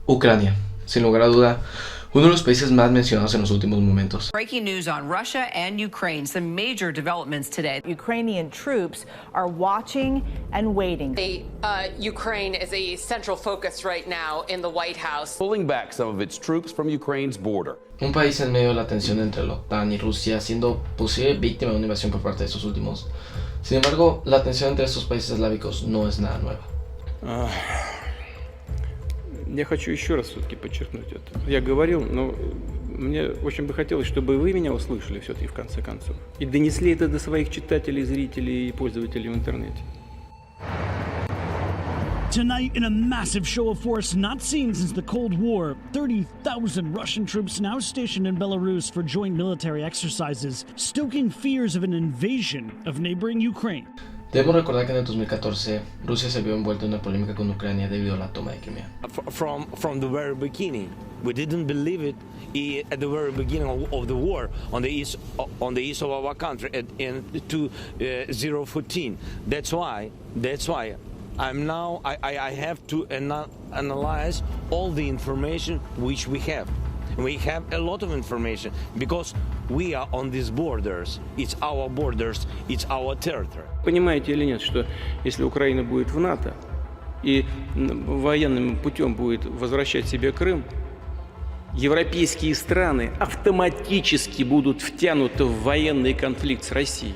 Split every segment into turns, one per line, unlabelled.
Ucrania, sin lugar a duda, uno de los países más mencionados en los últimos momentos.
Breaking news on Russia and Ukraine. Some major developments today.
Ukrainian troops are watching and waiting.
Ukraine is a central focus right now in the White House.
Pulling back some of its troops from Ukraine's border.
Un país en medio de la tensión entre la OTAN y Rusia, siendo posible víctima de una invasión por parte de estos últimos. Sin embargo, la tensión entre estos países eslávicos no es nada nueva.
Я хочу еще раз все-таки подчеркнуть это. Я говорил, но мне очень бы хотелось, чтобы вы меня услышали все-таки в конце концов. И донесли это до своих читателей, зрителей и пользователей в интернете.
Tonight, in a massive show of force not seen since the Cold War, 30,000 Russian troops now stationed in Belarus for joint military exercises, stoking fears of an invasion of neighboring Ukraine.
Debemos recordar que en el 2014 Rusia se vio envuelta en una polémica con Ucrania debido a la toma de Crimea.
From the very beginning, we didn't believe it at the very beginning of the war on the east of our country in 2014. That's why I have to analyze all the information which we have. We have a lot of information because we are on these borders. It's our borders, it's our territory.
Понимаете или нет, что если Украина будет в НАТО и военным путем будет возвращать себе Крым, европейские страны автоматически будут втянуты в военный конфликт с Россией.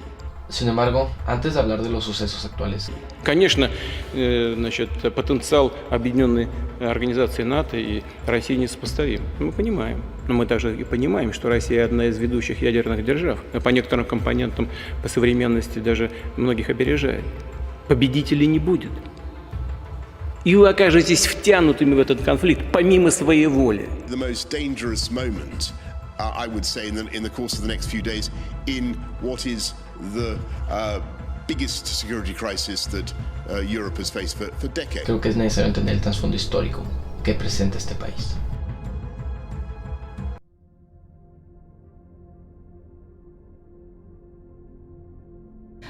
Sin embargo, antes de hablar de los sucesos actuales,
Конечно, потенциал объединенной организации НАТО и России несопоставим. Мы понимаем. Но мы также и понимаем, что Россия одна из ведущих ядерных держав. По некоторым компонентам, по современности даже многих опережает. Победителей не будет. И вы окажетесь втянутыми в этот конфликт помимо своей воли.
The most dangerous moment, I would say, in the course of the next few days, in what is the biggest security crisis that Europe has faced for decades.
Creo que es necesario entender el trasfondo histórico que presenta este país.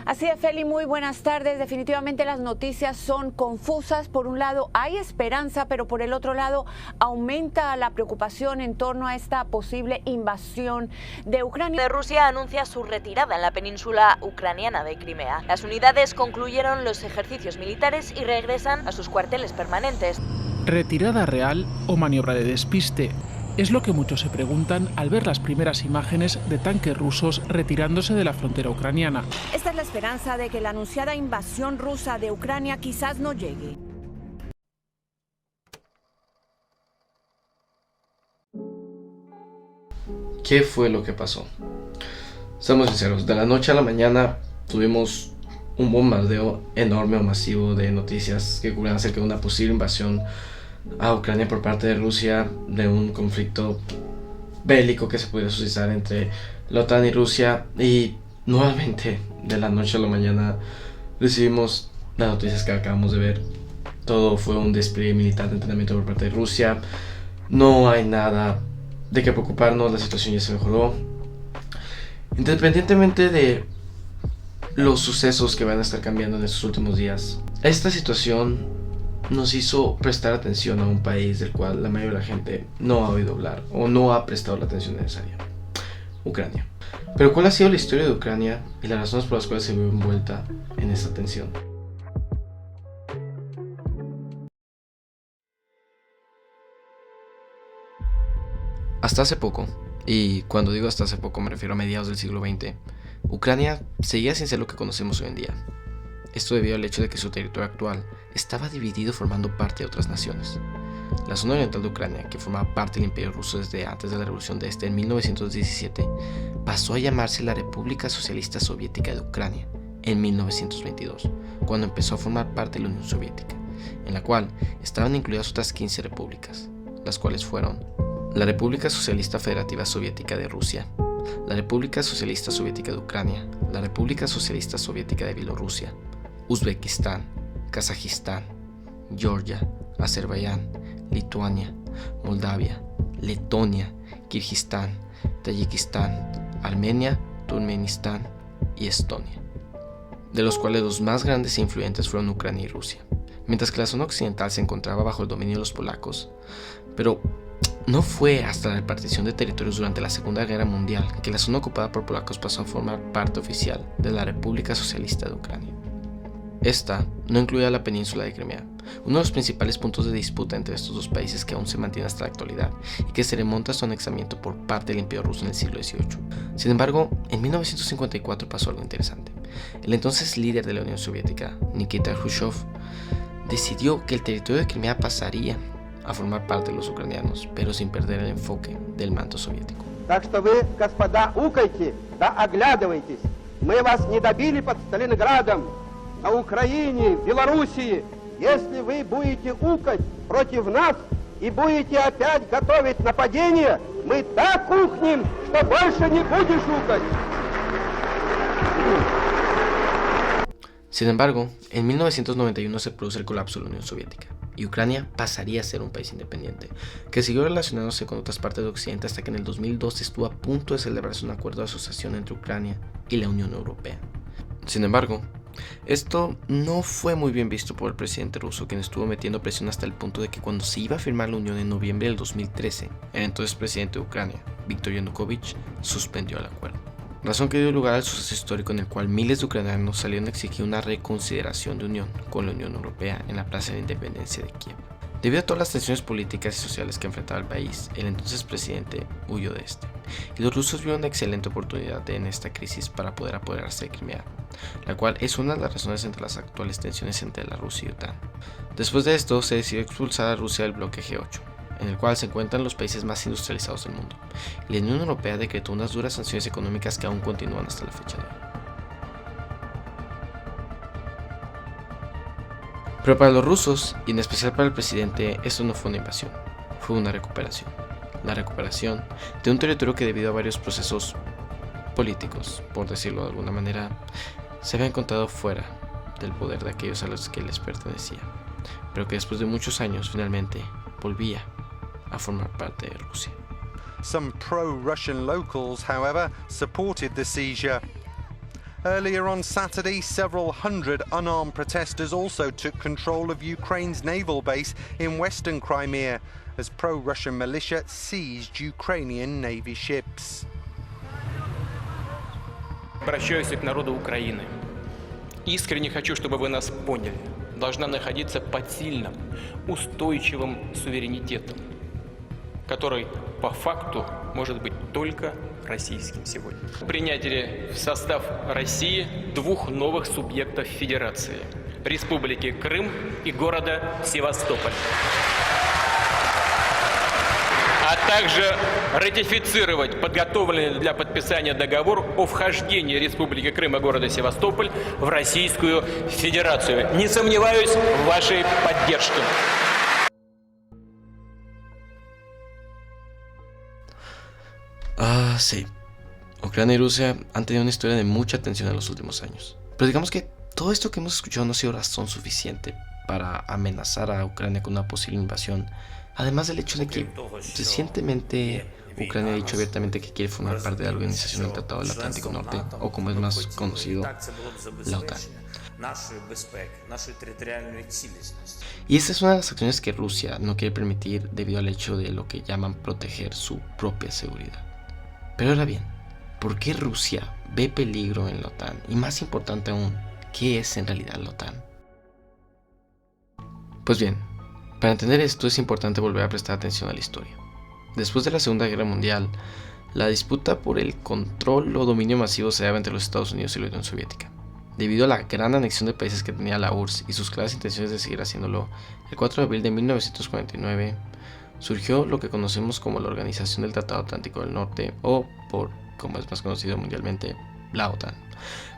Así es, Feli, muy buenas tardes. Definitivamente las noticias son confusas. Por un lado hay esperanza, pero por el otro lado aumenta la preocupación en torno a esta posible invasión de Ucrania.
Rusia anuncia su retirada en la península ucraniana de Crimea. Las unidades concluyeron los ejercicios militares y regresan a sus cuarteles permanentes.
¿Retirada real o maniobra de despiste? Es lo que muchos se preguntan al ver las primeras imágenes de tanques rusos retirándose de la frontera ucraniana.
Esta es la esperanza de que la anunciada invasión rusa de Ucrania quizás no llegue.
¿Qué fue lo que pasó? Seamos sinceros, de la noche a la mañana tuvimos un bombardeo enorme o masivo de noticias que cubrían acerca de una posible invasión a Ucrania por parte de Rusia, de un conflicto bélico que se pudiera suscitar entre la OTAN y Rusia, y nuevamente de la noche a la mañana recibimos las noticias que acabamos de ver. Todo fue un despliegue militar de entrenamiento por parte de Rusia. No hay nada de qué preocuparnos, la situación ya se mejoró. Independientemente de los sucesos que van a estar cambiando en estos últimos días, esta situación nos hizo prestar atención a un país del cual la mayoría de la gente no ha oído hablar o no ha prestado la atención necesaria: Ucrania. Pero ¿cuál ha sido la historia de Ucrania y las razones por las cuales se vio envuelta en esta tensión? Hasta hace poco, y cuando digo hasta hace poco me refiero a mediados del siglo XX, Ucrania seguía sin ser lo que conocemos hoy en día. Esto debido al hecho de que su territorio actual estaba dividido formando parte de otras naciones. La zona oriental de Ucrania, que formaba parte del Imperio Ruso desde antes de la Revolución de Este en 1917, pasó a llamarse la República Socialista Soviética de Ucrania en 1922, cuando empezó a formar parte de la Unión Soviética, en la cual estaban incluidas otras 15 repúblicas, las cuales fueron la República Socialista Federativa Soviética de Rusia, la República Socialista Soviética de Ucrania, la República Socialista Soviética de Bielorrusia, Uzbekistán, Kazajistán, Georgia, Azerbaiyán, Lituania, Moldavia, Letonia, Kirguistán, Tayikistán, Armenia, Turkmenistán y Estonia, de los cuales los más grandes e influyentes fueron Ucrania y Rusia. mientras que la zona occidental se encontraba bajo el dominio de los polacos. Pero no fue hasta la repartición de territorios durante la Segunda Guerra Mundial que la zona ocupada por polacos pasó a formar parte oficial de la República Socialista de Ucrania. Esta no incluía la península de Crimea, uno de los principales puntos de disputa entre estos dos países que aún se mantiene hasta la actualidad y que se remonta a su anexamiento por parte del Imperio ruso en el siglo XVIII. Sin embargo, en 1954 pasó algo interesante. El entonces líder de la Unión Soviética, Nikita Khrushchev, decidió que el territorio de Crimea pasaría a formar parte de los ucranianos, pero sin perder el enfoque del manto soviético.
Так что вы, господа, укайте, да оглядывайтесь. Мы вас не добили под Сталинградом, на Украине, в Белоруссии. Если вы будете укать против нас и будете опять готовить нападение, мы так ухнем, что больше не будешь укать.
Sin embargo, en 1991 se produce el colapso de la Unión Soviética y Ucrania pasaría a ser un país independiente, que siguió relacionándose con otras partes de Occidente hasta que en el 2012 estuvo a punto de celebrarse un acuerdo de asociación entre Ucrania y la Unión Europea. Sin embargo, esto no fue muy bien visto por el presidente ruso, quien estuvo metiendo presión hasta el punto de que cuando se iba a firmar la unión en noviembre del 2013, el entonces presidente de Ucrania, Viktor Yanukovych, suspendió el acuerdo. Razón que dio lugar al suceso histórico en el cual miles de ucranianos salieron a exigir una reconsideración de unión con la Unión Europea en la Plaza de la Independencia de Kiev. Debido a todas las tensiones políticas y sociales que enfrentaba el país, el entonces presidente huyó de este, y los rusos vieron una excelente oportunidad en esta crisis para poder apoderarse de Crimea, la cual es una de las razones entre las actuales tensiones entre la Rusia y OTAN. Después de esto, se decidió expulsar a Rusia del bloque G8, en el cual se encuentran los países más industrializados del mundo, y la Unión Europea decretó unas duras sanciones económicas que aún continúan hasta la fecha de hoy. Pero para los rusos, y en especial para el presidente, esto no fue una invasión, fue una recuperación. La recuperación de un territorio que debido a varios procesos políticos, por decirlo de alguna manera, se había encontrado fuera del poder de aquellos a los que les pertenecía, pero que después de muchos años finalmente volvía a formar parte de Rusia.
Some pro-Russian locals, however, supported the seizure. Earlier on Saturday, several hundred unarmed protesters also took control of Ukraine's naval base in western Crimea as pro-Russian militia seized Ukrainian Navy ships.
Обращаюсь к народу Украины. Искренне хочу, чтобы вы нас поняли. Должна находиться под сильным, устойчивым суверенитетом, который по факту может быть только российским сегодня. Принятие в состав России двух новых субъектов Федерации – Республики Крым и города Севастополь. А также ратифицировать подготовленный для подписания договор о вхождении Республики Крым и города Севастополь в Российскую Федерацию. Не сомневаюсь в вашей поддержке.
Sí, Ucrania y Rusia han tenido una historia de mucha tensión en los últimos años. Pero digamos que todo esto que hemos escuchado no ha sido razón suficiente para amenazar a Ucrania con una posible invasión. Además del hecho de que recientemente Ucrania ha dicho abiertamente que quiere formar parte de la Organización del Tratado del Atlántico Norte, o como es más conocido, la OTAN. Y esta es una de las acciones que Rusia no quiere permitir debido al hecho de lo que llaman proteger su propia seguridad. Pero ahora bien, ¿por qué Rusia ve peligro en la OTAN? Y más importante aún, ¿qué es en realidad la OTAN? Pues bien, para entender esto es importante volver a prestar atención a la historia. Después de la Segunda Guerra Mundial, la disputa por el control o dominio masivo se daba entre los Estados Unidos y la Unión Soviética. Debido a la gran anexión de países que tenía la URSS y sus claras intenciones de seguir haciéndolo, el 4 de abril de 1949 surgió lo que conocemos como la Organización del Tratado Atlántico del Norte, o por, como es más conocido mundialmente, la OTAN,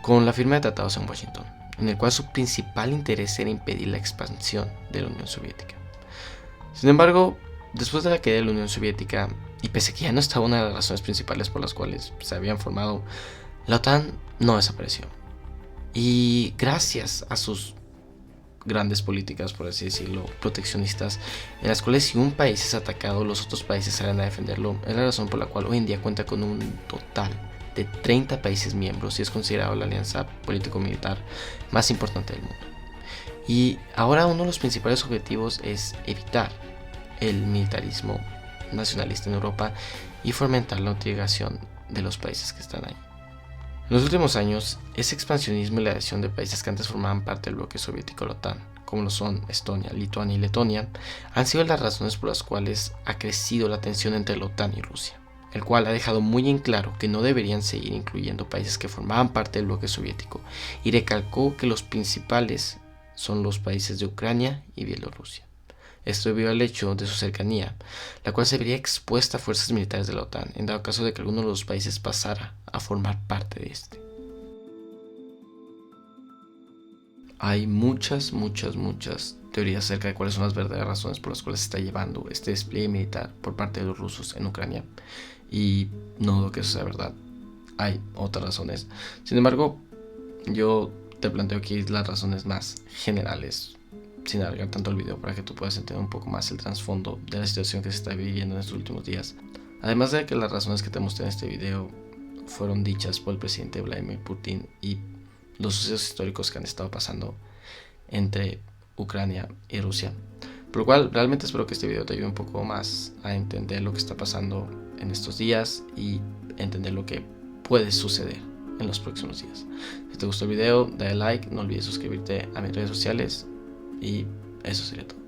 con la firma de tratados en Washington, en el cual su principal interés era impedir la expansión de la Unión Soviética. Sin embargo, después de la caída de la Unión Soviética, y pese a que ya no estaba una de las razones principales por las cuales se habían formado, la OTAN no desapareció. Y gracias a sus grandes políticas, por así decirlo, proteccionistas, en las cuales si un país es atacado, los otros países salen a defenderlo, es la razón por la cual hoy en día cuenta con un total de 30 países miembros y es considerado la alianza político-militar más importante del mundo. Y ahora uno de los principales objetivos es evitar el militarismo nacionalista en Europa y fomentar la integración de los países que están ahí. En los últimos años, ese expansionismo y la adhesión de países que antes formaban parte del bloque soviético a la OTAN, como lo son Estonia, Lituania y Letonia, han sido las razones por las cuales ha crecido la tensión entre la OTAN y Rusia, el cual ha dejado muy en claro que no deberían seguir incluyendo países que formaban parte del bloque soviético, y recalcó que los principales son los países de Ucrania y Bielorrusia. Esto debido al hecho de su cercanía, la cual se vería expuesta a fuerzas militares de la OTAN en dado caso de que alguno de los países pasara a formar parte de este. Hay muchas teorías acerca de cuáles son las verdaderas razones por las cuales se está llevando este despliegue militar por parte de los rusos en Ucrania, y no dudo que eso sea verdad. Hay otras razones. Sin embargo, yo te planteo aquí las razones más generales, sin alargar tanto el video, para que tú puedas entender un poco más el trasfondo de la situación que se está viviendo en estos últimos días. Además de que las razones que te mostré en este video fueron dichas por el presidente Vladimir Putin y los sucesos históricos que han estado pasando entre Ucrania y Rusia. Por lo cual realmente espero que este video te ayude un poco más a entender lo que está pasando en estos días y entender lo que puede suceder en los próximos días. Si te gustó el video, dale like, no olvides suscribirte a mis redes sociales y eso sería todo.